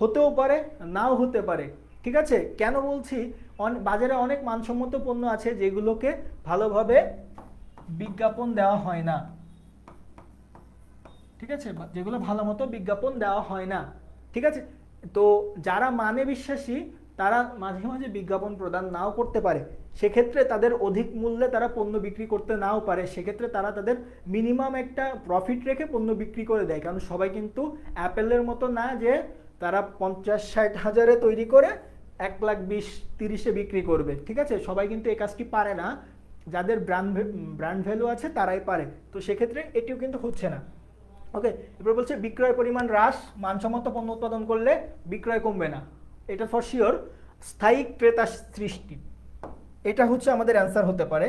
[SPEAKER 1] হতেও পারে, নাও হতে পারে। ঠিক আছে, কেন বলছি? বাজারে অনেক মানসম্মত পণ্য আছে যেগুলোকে ভালোভাবে বিজ্ঞাপন দেওয়া হয় না। ঠিক আছে, যেগুলো ভালো মতো বিজ্ঞাপন দেওয়া হয় না। ঠিক আছে, তো যারা মানে বিশ্বাসী তারা মাঝে মাঝে বিজ্ঞাপন প্রদান নাও করতে পারে, সেক্ষেত্রে তাদের অধিক মূল্যে তারা পণ্য বিক্রি করতে নাও পারে, সেক্ষেত্রে তারা তাদের মিনিমাম একটা প্রফিট রেখে পণ্য বিক্রি করে দেয়। কারণ সবাই কিন্তু অ্যাপেলের মতো না যে তারা 50-60 হাজারে তৈরি করে 1,20,30-এ বিক্রি করবে। ঠিক আছে, সবাই কিন্তু এই কাজটি পারে না, যাদের ব্র্যান্ড ভ্যালু আছে তারাই পারে। তো সেক্ষেত্রে এটিও কিন্তু হচ্ছে না। ওকে, এরপর বলছে বিক্রয় পরিমাণ হ্রাস, মানসম্মত পণ্য উৎপাদন করলে বিক্রয় কমবে না, এটা ফর শিওর। স্থায়ী ক্রেতা সৃষ্টি, এটা হচ্ছে আমাদের অ্যান্সার হতে পারে।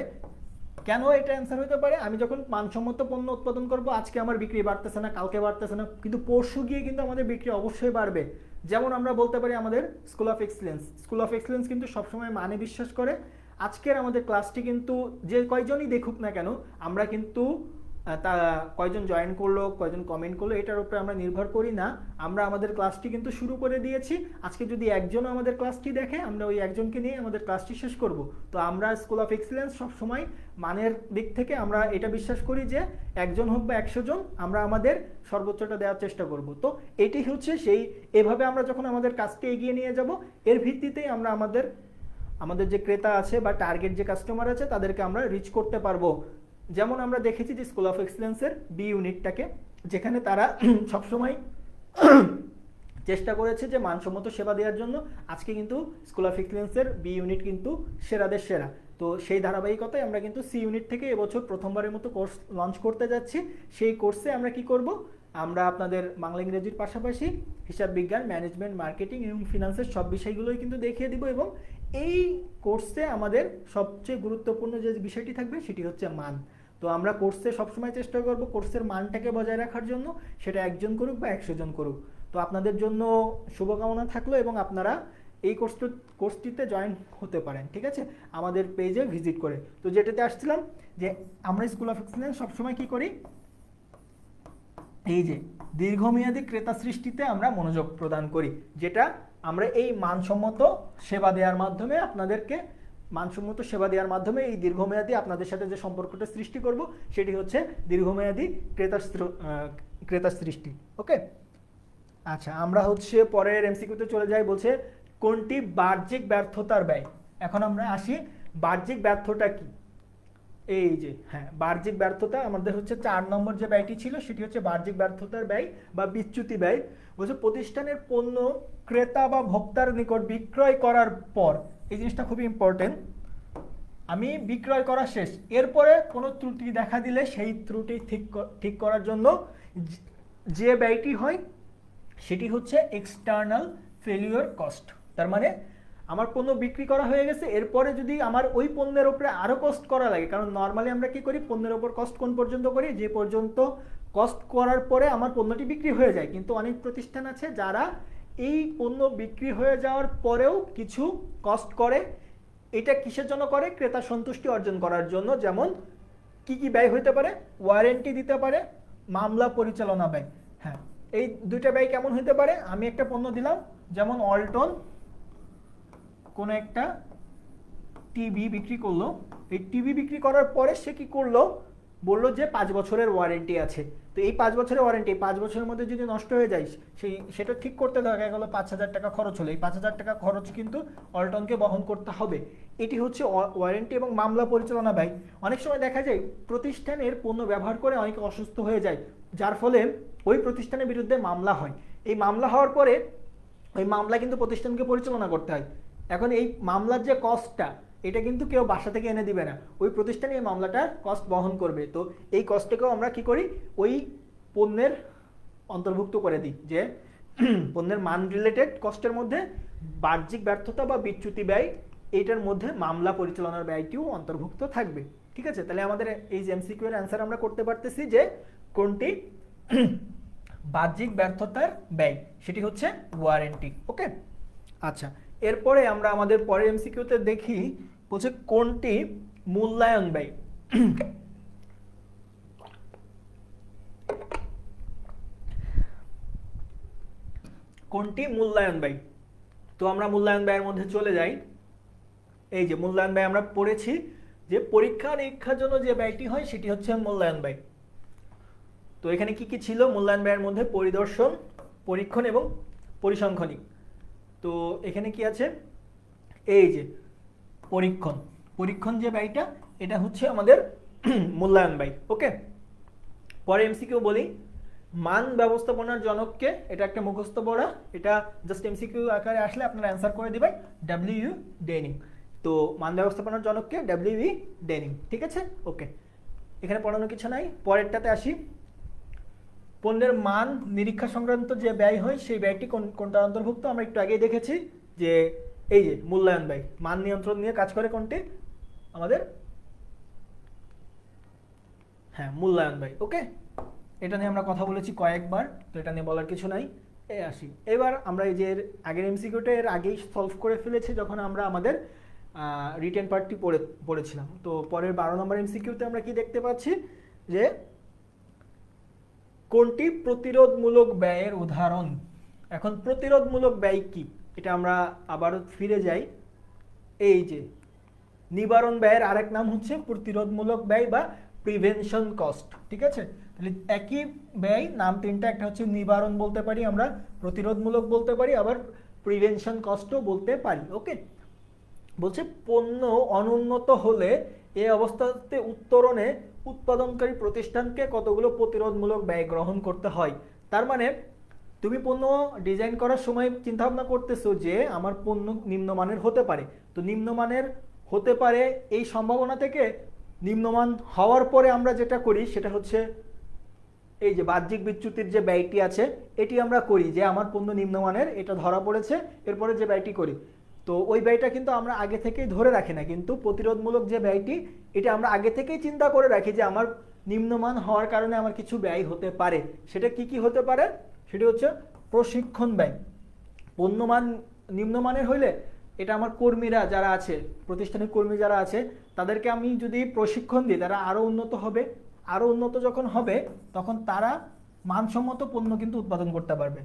[SPEAKER 1] কেন এটা অ্যান্সার হতে পারে? আমি যখন মানসম্মত পণ্য উৎপাদন করব, আজকে আমার বিক্রি বাড়তেছে না, কালকে বাড়তেছে না, কিন্তু পরশু গিয়ে কিন্তু আমাদের বিক্রি অবশ্যই বাড়বে। যেমন আমরা বলতে পারি আমাদের স্কুল অফ এক্সেলেন্স কিন্তু সবসময় মানে বিশ্বাস করে। আজকের আমাদের ক্লাসটি কিন্তু যে কয়জনই দেখুক না কেন, আমরা কিন্তু তা কয়জন জয়েন করলো, কয়জন কমেন্ট করলো, এটার উপরে আমরা নির্ভর করি না। আমরা আমাদের ক্লাসটি কিন্তু শুরু করে দিয়েছি। আজকে যদি একজনও আমাদের ক্লাসটি দেখে, আমরা ওই একজনকে নিয়ে আমাদের ক্লাসটি শেষ করব। তো আমরা স্কুল অফ এক্সেলেন্স সবসময় মানের দিক থেকে আমরা এটা বিশ্বাস করি যে একজন হোক বা 100 জন, আমরা আমাদের সর্বোচ্চটা দেওয়ার চেষ্টা করব। তো এটি হচ্ছে সেই, এভাবে আমরা যখন আমাদের কাজকে এগিয়ে নিয়ে যাব, এর ভিত্তিতেই আমরা আমাদের যে ক্রেতা আছে বা টার্গেট যে কাস্টমার আছে তাদেরকে আমরা রিচ করতে পারবো। যেমন আমরা দেখেছি যে স্কুল অফ এক্সেলেন্সের বি ইউনিটটাকে, যেখানে তারা সবসময় চেষ্টা করেছে যে মানসম্মত সেবা দেওয়ার জন্য। আজকে কিন্তু স্কুল অফ এক্সেলেন্সের বি ইউনিট কিন্তু সেরাদের সেরা। তো সেই ধারাবাহিকতায় আমরা কিন্তু সি ইউনিট থেকে এবছর প্রথমবারের মতো কোর্স লঞ্চ করতে যাচ্ছি। সেই কোর্সে আমরা কি করব? আমরা আপনাদের বাংলা ইংরেজির পাশাপাশি হিসাব বিজ্ঞান, ম্যানেজমেন্ট, মার্কেটিং এবং ফিনান্সের সব বিষয়গুলোই কিন্তু দেখিয়ে দিব। এবং এই কোর্সে আমাদের সবচেয়ে গুরুত্বপূর্ণ যে বিষয়টি থাকবে সেটি হচ্ছে মান। তো আমরা কোর্সে সবসময় চেষ্টা করব কোর্সের মানটাকে বজায় রাখার জন্য, সেটা একজন করুক বা 100 জন করুক। তো আপনাদের জন্য শুভকামনা থাকলো এবং আপনারা এই কোর্সটিতে জয়েন হতে পারেন। ঠিক আছে, আমাদের পেজে ভিজিট করে। তো যেটাতে আসছিলাম যে আমরা স্কুল অফ এক্সেলেন্স সবসময় কি করি, এই যে দীর্ঘমেয়াদী ক্রেতা সৃষ্টিতে আমরা মনোযোগ প্রদান করি, যেটা আমরা এই মানসম্মত সেবা দেওয়ার মাধ্যমে আপনাদেরকে এই দীর্ঘমেয়াদী আপনাদের সাথে যে সম্পর্কটা সৃষ্টি করব, সেটি হচ্ছে দীর্ঘমেয়াদী ক্রেতা সৃষ্টি। ওকে, আচ্ছা, আমরা হচ্ছে পরের এমসিকিউতে চলে যাই। বলছে কোনটি বাহ্যিক ব্যর্থতার ব্যয়? এখন আমরা আসি বাহ্যিক ব্যর্থতা কি। এই যে হ্যাঁ, বাহ্যিক ব্যর্থতা আমাদের হচ্ছে 4 নম্বর যে ব্যয়টি ছিল সেটি হচ্ছে বাহ্যিক ব্যর্থতার ব্যয় বা বিচ্যুতি ব্যয়। বলছে প্রতিষ্ঠানের পণ্য ক্রেতা বা ভোক্তার নিকট বিক্রয় করার পর, এই জিনিসটা খুবই ইম্পর্টেন্ট, আমি বিক্রয় করা শেষ, এরপরে কোনো ত্রুটি দেখা দিলে সেই ত্রুটি ঠিক করার জন্য যে ব্যয়টি হয় সেটি হচ্ছে এক্সটার্নাল ফেলিওর কস্ট। তার মানে আমার পণ্য বিক্রি করা হয়ে গেছে, এরপরে যদি আমার ওই পণ্যের উপরে আরও কস্ট করা লাগে, কারণ নর্মালি আমরা কি করি, পণ্যের ওপর কস্ট কোন পর্যন্ত করি, যে পর্যন্ত কস্ট করার পরে আমার পণ্যটি বিক্রি হয়ে যায়। কিন্তু অনেক প্রতিষ্ঠান আছে যারা এই পণ্য বিক্রি হয়ে যাওয়ার পরেও কিছু কস্ট করে। এটা কিসের জন্য করে? ক্রেতা সন্তুষ্টি অর্জন করার জন্য। যেমন কি কি ব্যয় হতে পারে? ওয়ারেন্টি দিতে পারে, মামলা পরিচালনা ব্যয়। হ্যাঁ, এই দুইটা ব্যয় কেমন হতে পারে? আমি একটা পণ্য দিলাম, যেমন অল্টন কোনো একটা টিভি বিক্রি করলো, এই টিভি বিক্রি করার পরে সে কি করলো, বললো যে 5 বছরের ওয়ারেন্টি আছে। তো এই 5 বছরের ওয়ারেন্টি 5 বছরের মধ্যে যদি নষ্ট হয়ে যায়, সেটা ঠিক করতে দেখা গেলো 5,000 টাকা খরচ হলো। এই 5,000 টাকা খরচ কিন্তু অল্টনকে বহন করতে হবে। এটি হচ্ছে ওয়ারেন্টি এবং মামলা পরিচালনা ব্যয়। অনেক সময় দেখা যায় প্রতিষ্ঠানের পণ্য ব্যবহার করে অনেকে অসুস্থ হয়ে যায়, যার ফলে ওই প্রতিষ্ঠানের বিরুদ্ধে মামলা হয়। এই মামলা হওয়ার পরে ওই মামলা কিন্তু প্রতিষ্ঠানকে পরিচালনা করতে হয়। এখন এই মামলার যে কস্টটা, এটা কিন্তু কেউ বাসা থেকে এনে দিবে না, ওই প্রতিষ্ঠানে এই মামলাটার কস্ট বহন করবে। তো এই কস্টটাকেও আমরা কি করি, ওই পণ্যের অন্তর্ভুক্ত করে দিই, যে পণ্যের মান রিলেটেড কস্টের মধ্যে বাহ্যিক ব্যর্থতা বা বিচ্যুতি ব্যয় এইটার মধ্যে মামলা পরিচালনার ব্যয়টিও অন্তর্ভুক্ত থাকবে। ঠিক আছে, তাহলে আমাদের এই যে এমসিকিউ এর অ্যান্সার আমরা করতে পারতেছি যে কোনটি বাহ্যিক ব্যর্থতার ব্যয়, সেটি হচ্ছে ওয়ারেন্টি। ওকে, আচ্ছা, এরপরে আমরা আমাদের পরের এমসিকিউতে দেখি বলছে কোনটি মূল্যায়ন ব্যয়। কোনটি মূল্যায়ন ব্যয়? তো আমরা মূল্যায়ন ব্যয়ের মধ্যে চলে যাই। এই যে মূল্যায়ন ব্যয় আমরা পড়েছি যে পরীক্ষা নিরীক্ষার জন্য যে ব্যয়টি হয় সেটি হচ্ছে মূল্যায়ন ব্যয়। তো এখানে কি কি ছিল মূল্যায়ন ব্যয়ের মধ্যে? পরিদর্শন, পরীক্ষণ এবং পরিসংখ্যানিক। তো এখানে কি আছে? এই যে পরীক্ষণ, পরীক্ষণ যে ব্যয়টা এটা হচ্ছে আমাদের মূল্যায়ন ব্যয়। ওকে, পরে এমসিকিউ বলি, মান ব্যবস্থাপনার জনককে, এটা একটা মুখস্থ পড়া, এটা জাস্ট এমসিকিউ আকারে আসলে আপনারা অ্যান্সার করে দিবেন ডব্লিউ ডেনিং। তো মান ব্যবস্থাপনার জনককে ডব্লিউ ডেনিং। ঠিক আছে, ওকে, এখানে পড়ানো কিছু নাই। পরেরটাতে আসি, পণ্যের মান নিরীক্ষা সংক্রান্ত যে ব্যয় হয় সেই ব্যয়টি কোনটা অন্তর্ভুক্ত? আমরা একটু আগেই দেখেছি যে এই যে মূল্যায়ন ব্যয়, মান নিয়ন্ত্রণ নিয়ে কাজ করে কোনটি? আমাদের হ্যাঁ মূল্যায়ন ব্যয়। ওকে, এটা নিয়ে আমরা কথা বলেছি কয়েকবার, তো এটা নিয়ে বলার কিছু নাই। আসি এবার আমরা এই যে আগের এমসিকিউটা এর আগেই সলভ করে ফেলেছি যখন আমরা আমাদের রিটেন পার্টটি পড়েছিলাম। তো পরের 12 নম্বর এমসিকিউতে আমরা কি দেখতে পাচ্ছি যে কোনটি প্রতিরোধমূলক ব্যয়ের উদাহরণ? এখন প্রতিরোধমূলক ব্যয় কি, এটা আমরা আবার ফিরে যাই। এই যে নিবারণ ব্যয়ের আরেক নাম হচ্ছে প্রতিরোধমূলক ব্যয় বা প্রিভেনশন কস্ট। ঠিক আছে, তাহলে একই ব্যয়, নাম তিনটা, একটা হচ্ছে নিবারণ বলতে পারি আমরা, প্রতিরোধমূলক বলতে পারি, আবার প্রিভেনশন কস্টও বলতে পারি। ওকে, বলছে পণ্য অনুন্নত হলে এই অবস্থাতে উত্তরণে উৎপাদনকারী প্রতিষ্ঠানকে কতগুলো প্রতিরোধমূলক ব্যয় গ্রহণ করতে হয়। তার মানে তুমি পণ্য ডিজাইন করার সময় চিন্তা ভাবনা করতেছো যে আমার পণ্য নিম্নমানের হতে পারে, তো নিম্নমানের হতে পারে এই সম্ভাবনা থেকে নিম্নমান হওয়ার পরে আমরা যেটা করি সেটা হচ্ছে এই যে বাহ্যিক বিচ্যুতির যে ব্যয়টি আছে এটি আমরা করি, যে আমার পণ্য নিম্নমানের, এটা ধরা পড়েছে, এরপরে যে ব্যয়টি করি। তো ওই ব্যয়টা কিন্তু আমরা আগে থেকেই ধরে রাখি না, কিন্তু প্রতিরোধমূলক যে ব্যয়টি এটা আমরা আগে থেকেই চিন্তা করে রাখি যে আমার নিম্নমান হওয়ার কারণে আমার কিছু ব্যয় হতে পারে। সেটা কি কি হতে পারে? সেটি হচ্ছে প্রশিক্ষণ ব্যয়। পণ্যমান নিম্নমানের হইলে এটা আমার কর্মীরা যারা আছে, প্রতিষ্ঠানের কর্মী যারা আছে, তাদেরকে আমি যদি প্রশিক্ষণ দিই তারা আরও উন্নত হবে। আরও উন্নত যখন হবে তখন তারা মানসম্মত পণ্য কিন্তু উৎপাদন করতে পারবে।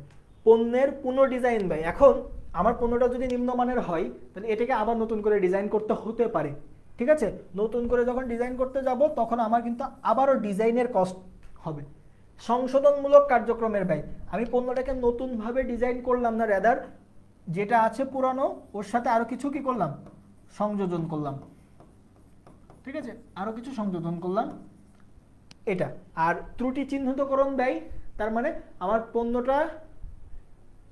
[SPEAKER 1] পণ্যের পুনঃডিজাইন ব্যয়, এখন আমার পণ্যটা যদি নিম্নমানের হয় তাহলে এটাকে আবার নতুন করে ডিজাইন করতে হতে পারে। ঠিক আছে, নতুন করে যখন ডিজাইন করতে যাব তখন আমার কিন্তু আবারও ডিজাইনের কস্ট হবে। সংশোধনমূলক কার্যক্রমের ব্যয়, আমি পণ্যটাকে নতুনভাবে ডিজাইন করলাম না, রেদার যেটা আছে পুরানো ওর সাথে আরো কিছু কি করলাম? সংযোজন করলাম। ঠিক আছে, আরো কিছু সংযোজন করলাম এটা। আর ত্রুটি চিহ্নিতকরণ ব্যয়, তার মানে আমার পণ্যটা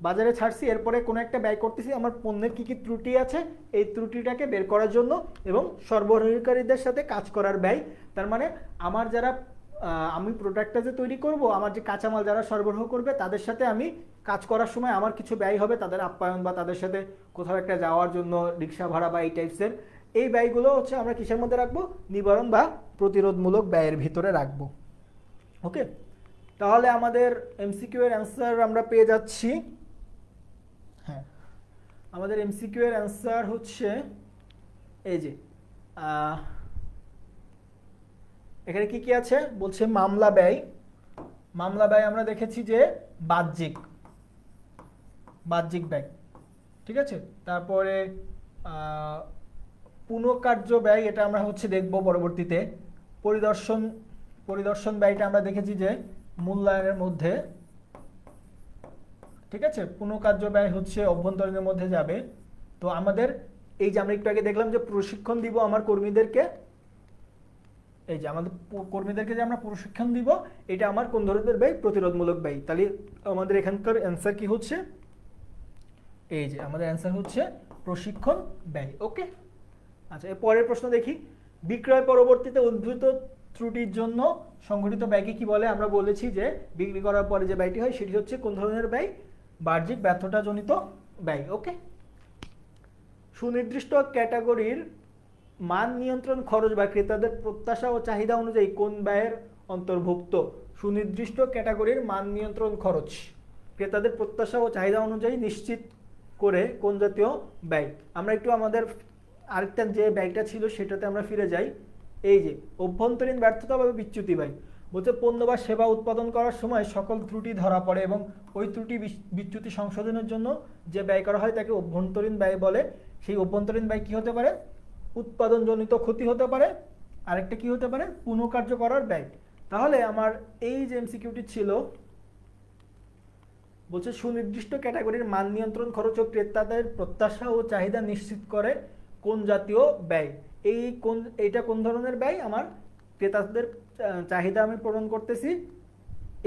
[SPEAKER 1] বাজারে ছাড়ছি, এরপরে কোনো একটা ব্যয় করতেছি, আমার পণ্যের কি কি ত্রুটি আছে এই ত্রুটিটাকে বের করার জন্য, এবং সরবরাহকারীদের সাথে কাজ করার ব্যয়। তার মানে আমার যারা আমি প্রোডাক্টটা যে তৈরি করব, আমার যে কাঁচামাল যারা সরবরাহ করবে তাদের সাথে আমি কাজ করার সময় আমার কিছু ব্যয় হবে, তাদের আপ্যায়ন বা তাদের সাথে কোথাও একটা যাওয়ার জন্য রিক্সা ভাড়া বা এই টাইপসের, এই ব্যয়গুলো হচ্ছে আমরা কিসের মধ্যে রাখবো? নিবারণ বা প্রতিরোধমূলক ব্যয়ের ভিতরে রাখবো। ওকে, তাহলে আমাদের এমসিকিউ এর অ্যান্সার আমরা পেয়ে যাচ্ছি। হ্যাঁ, আমাদের এমসিকিউ এর অ্যান্সার হচ্ছে এই যে এখানে কি কি আছে বলছে? মামলা ব্যয়। মামলা ব্যয় আমরা দেখেছি যে বাহ্যিক ব্যয়। ঠিক আছে, তারপরে পুনঃকার্য ব্যয়, এটা আমরা হচ্ছে দেখব পরবর্তীতে। পরিদর্শন ব্যয়টা আমরা দেখেছি যে মূল্যায়নের মধ্যে। ঠিক আছে, পুনঃকার্য ব্যয় হচ্ছে অভ্যন্তরীণের মধ্যে যাবে। তো আমাদের এই যে আমরা একটু আগে দেখলাম যে প্রশিক্ষণ দিব আমার কর্মীদেরকে, এই যে আমাদের কর্মীদেরকে যে আমরা প্রশিক্ষণ দিব, এটা আমার কোন ধরনের ব্যয়? প্রতিরোধমূলক ব্যয়। তাহলে আমাদের এখানকার অ্যান্সার কি হচ্ছে? এই যে আমাদের অ্যান্সার হচ্ছে প্রশিক্ষণ ব্যয়। ওকে, আচ্ছা, এর পরের প্রশ্ন দেখি। বিক্রয় পরবর্তীতে উদ্ভূত ত্রুটির জন্য সংঘটিত ব্যয়কে কি বলে? আমরা বলেছি যে বিক্রি করার পরে যে ব্যয়টি হয় সেটি হচ্ছে কোন ধরনের ব্যয়? বাহ্যিক ব্যর্থতাজনিত ব্যয়। ওকে, সুনির্দিষ্ট ক্যাটাগরির মান নিয়ন্ত্রণ খরচ বা ক্রেতাদের প্রত্যাশা ও চাহিদা অনুযায়ী কোন ব্যয়ের অন্তর্ভুক্ত? সুনির্দিষ্ট ক্যাটাগরির মান নিয়ন্ত্রণ খরচ ক্রেতাদের প্রত্যাশা ও চাহিদা অনুযায়ী নিশ্চিত করে কোন জাতীয় ব্যয়? আমরা একটু আমাদের আরেকটা যে ব্যয়টা ছিল সেটাতে আমরা ফিরে যাই। এই যে অভ্যন্তরীণ ব্যর্থতা বা বিচ্যুতি ব্যয় বলছে পণ্য বা সেবা উৎপাদন করার সময় সকল ত্রুটি ধরা পড়ে এবং ওই ত্রুটি বিচ্যুতি সংশোধনের জন্য যে ব্যয় করা হয় তাকে অভ্যন্তরীণ ব্যয় বলে। সেই অভ্যন্তরীণ ব্যয় কি হতে পারে? উৎপাদনজনিত ক্ষতি হতে পারে, আরেকটা কি হতে পারে? পুনঃকার্য করার ব্যয়। তাহলে আমার এই যে এমসিকিউটি ছিল বলছে সুনির্দিষ্ট ক্যাটাগরির মান নিয়ন্ত্রণ খরচ ও ক্রেতাদের প্রত্যাশা ও চাহিদা নিশ্চিত করে কোন জাতীয় ব্যয়? এইটা কোন ধরনের ব্যয়? আমার ক্রেতাদের চাহিদা আমি পূরণ করতেছি।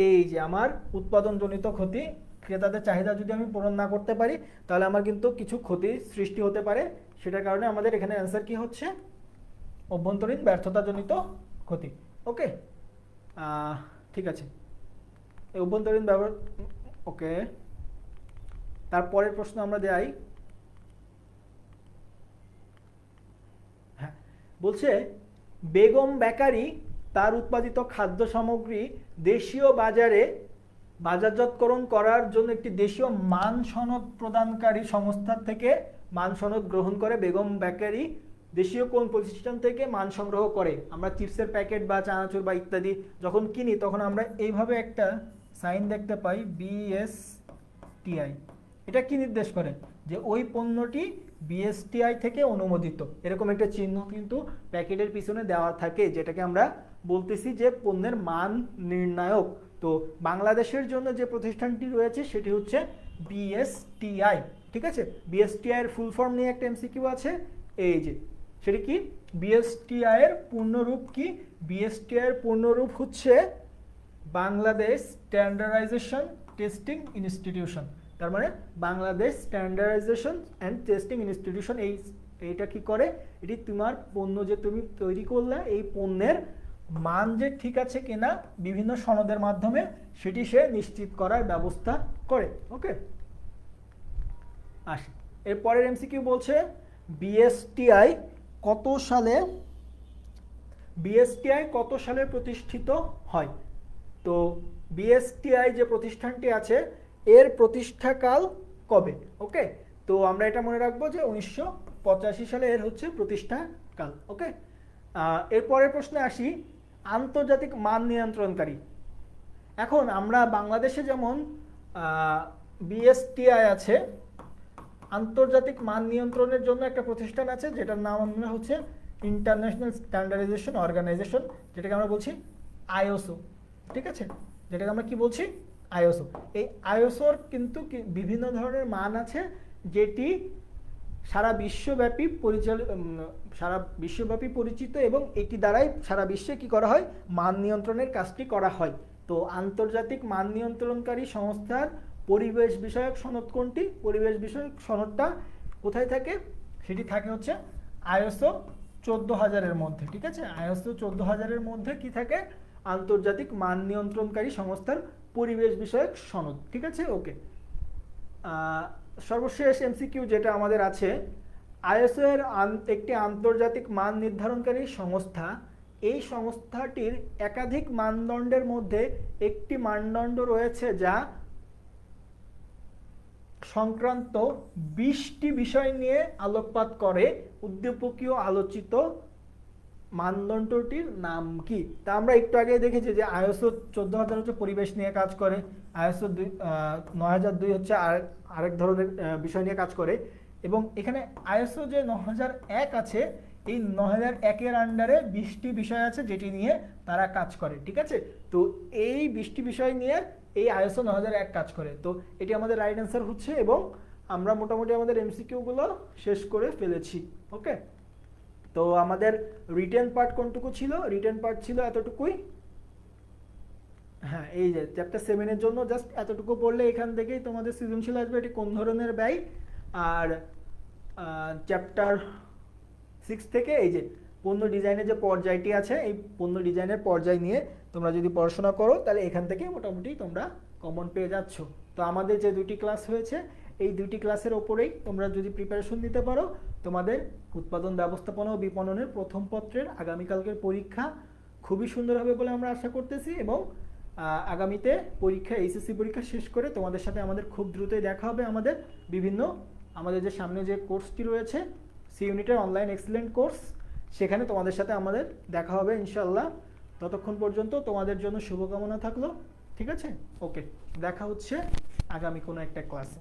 [SPEAKER 1] এই যে আমার উৎপাদনজনিত ক্ষতি, ক্রেতাদের চাহিদা যদি আমি পূরণ না করতে পারি তাহলে আমার কিন্তু কিছু ক্ষতি সৃষ্টি হতে পারে। সেটার কারণে আমাদের এখানে অ্যান্সার কি হচ্ছে? অভ্যন্তরীণ ব্যর্থতাজনিত ক্ষতি। ওকে, ঠিক আছে, এই অভ্যন্তরীণ ব্যবহার। ওকে, তারপরের প্রশ্ন আমরা দেই। হ্যাঁ, বলছে বেগম বেকারি তার উৎপাদিত খাদ্য সামগ্রী দেশীয় বাজারে বাজারজাতকরণ করার জন্য একটি দেশীয় মান সনদ প্রদানকারী সংস্থা থেকে মান সনদ গ্রহণ করে। বেগম বেকারি দেশীয় কোন প্রতিষ্ঠান থেকে মান সংগ্রহ করে? আমরা চিপসের প্যাকেট বা চানাচুর বা ইত্যাদি যখন কিনি তখন আমরা এইভাবে একটা সাইন দেখতে পাই, বিএসটিআই। এটা কি নির্দেশ করে? যে ওই পণ্যটি বিএসটিআই থেকে অনুমোদিত। এরকম একটা চিহ্ন কিন্তু প্যাকেটের পিছনে দেওয়া থাকে, যেটাকে আমরা বলতেছি যে পণ্যের মান নির্ণায়ক। তো বাংলাদেশের জন্য যে প্রতিষ্ঠানটি রয়েছে সেটি হচ্ছে বিএসটিআই। ঠিক আছে, বিএসটিআই এর ফুল ফর্ম নিয়ে একটা এমসিকিউ আছে। এই যে সেটি কি? বিএসটিআই এর পূর্ণরূপ কি? বিএসটিআই এর পূর্ণরূপ হচ্ছে বাংলাদেশ স্ট্যান্ডার্ডাইজেশন টেস্টিং ইনস্টিটিউশন। তার মানে Bangladesh standardisation and testing institution. এইটা কি করে? এটি তোমার পণ্য যে তুমি তৈরি করলে এই পণ্যের মান যে ঠিক আছে কিনা বিভিন্ন সনদের মাধ্যমে সেটি সে নিশ্চিত করার ব্যবস্থা করে। ওকে, আসি এরপরের এমসিকিউ। বলছে বিএসটিআই কত সালে প্রতিষ্ঠিত হয়? তো বিএসটিআই যে প্রতিষ্ঠানটি আছে এর প্রতিষ্ঠাকাল কবে? ওকে, তো আমরা এটা মনে রাখবো যে 1985 সালে এর হচ্ছে প্রতিষ্ঠাকাল। ওকে, এরপরের প্রশ্নে আসি। আন্তর্জাতিক মান নিয়ন্ত্রণকারী। এখন আমরা বাংলাদেশে যেমন বিএসটিআই আছে, আন্তর্জাতিক মান নিয়ন্ত্রণের জন্য একটা প্রতিষ্ঠান আছে যেটার নাম আমরা হচ্ছে ইন্টারন্যাশনাল স্ট্যান্ডার্ডাইজেশন অর্গানাইজেশন, যেটাকে আমরা বলছি আইএসও। ঠিক আছে, যেটাকে আমরা কি বলছি? আইএসও। এই আইএসওর কিন্তু বিভিন্ন ধরনের মান আছে যেটি সারা বিশ্বব্যাপী পরিচিত এবং এটি দ্বারাই সারা বিশ্বে কি করা হয়? মান নিয়ন্ত্রণের কাজটি করা হয়। তো আন্তর্জাতিক মান নিয়ন্ত্রণকারী সংস্থার পরিবেশ বিষয়ক সনদ কোনটি? পরিবেশ বিষয়ক সনদটা কোথায় থাকে? সেটি থাকে হচ্ছে আইএসও 14000-এর মধ্যে। ঠিক আছে, আইএসও 14000-এর মধ্যে কি থাকে? আন্তর্জাতিক মান নিয়ন্ত্রণকারী সংস্থার পরিবেশ বিষয়ক সনদ। ঠিক আছে, ওকে। সর্বশেষ এমসিকিউ যেটা আমাদের আছে, আইএসও এর একটি আন্তর্জাতিক মান নির্ধারণকারী সংস্থা। এই সংস্থাটির একাধিক মানদণ্ডের মধ্যে একটি মানদণ্ড রয়েছে যা সংক্রান্ত 20টি বিষয় নিয়ে আলোকপাত করে। উদ্দীপকীয় আলোচিত মানদণ্ডটির নাম কি? তা আমরা একটু আগে দেখেছি যে আইএসও 14000 হচ্ছে পরিবেশ নিয়ে কাজ করে, আইএসও 9002 হচ্ছে আরেক ধরনের বিষয় নিয়ে কাজ করে, এবং এখানে আইএসও যে 9001 আছে এই 9001-এর আন্ডারে 20টি বিষয় আছে যেটি নিয়ে তারা কাজ করে। ঠিক আছে, তো এই 20টি বিষয় নিয়ে এই আইএসও 9001 কাজ করে। তো এটি আমাদের রাইট অ্যান্সার হচ্ছে, এবং আমরা মোটামুটি আমাদের এমসিকিউগুলো শেষ করে ফেলেছি। ওকে, তো আমাদের রিটেন পার্ট কোনটুকু ছিল? রিটেন পার্ট ছিল এতটুকুই। হ্যাঁ, এই যে চ্যাপ্টার 7-এর জন্য জাস্ট এতটুকু পড়লে এখান থেকেই তোমাদের সৃজনশীল আসবে এটি কোন ধরনের ব্যয়। আর চ্যাপ্টার 6 থেকে এই যে পণ্য ডিজাইনের যে পর্যায়টি আছে এই পণ্য ডিজাইনের পর্যায় নিয়ে তোমরা যদি পড়াশোনা করো তাহলে এখান থেকে মোটামুটি তোমরা কমন পেয়ে যাচ্ছ। তো আমাদের যে দুটি ক্লাস হয়েছে এই দুইটি ক্লাসের ওপরেই তোমরা যদি প্রিপারেশন নিতে পারো, তোমাদের উৎপাদন ব্যবস্থাপনা ও বিপণনের প্রথম পত্রের আগামীকালকের পরীক্ষা খুবই সুন্দর হবে বলে আমরা আশা করতেছি। এবং আগামীতে পরীক্ষা, এইচএসসি পরীক্ষা শেষ করে তোমাদের সাথে আমাদের খুব দ্রুতই দেখা হবে। আমাদের যে সামনে যে কোর্সটি রয়েছে সি ইউনিটের অনলাইন এক্সিলেন্ট কোর্স, সেখানে তোমাদের সাথে আমাদের দেখা হবে ইনশাল্লাহ। ততক্ষণ পর্যন্ত তোমাদের জন্য শুভকামনা থাকলো। ঠিক আছে, ওকে, দেখা হচ্ছে আগামী কোনো একটা ক্লাসে।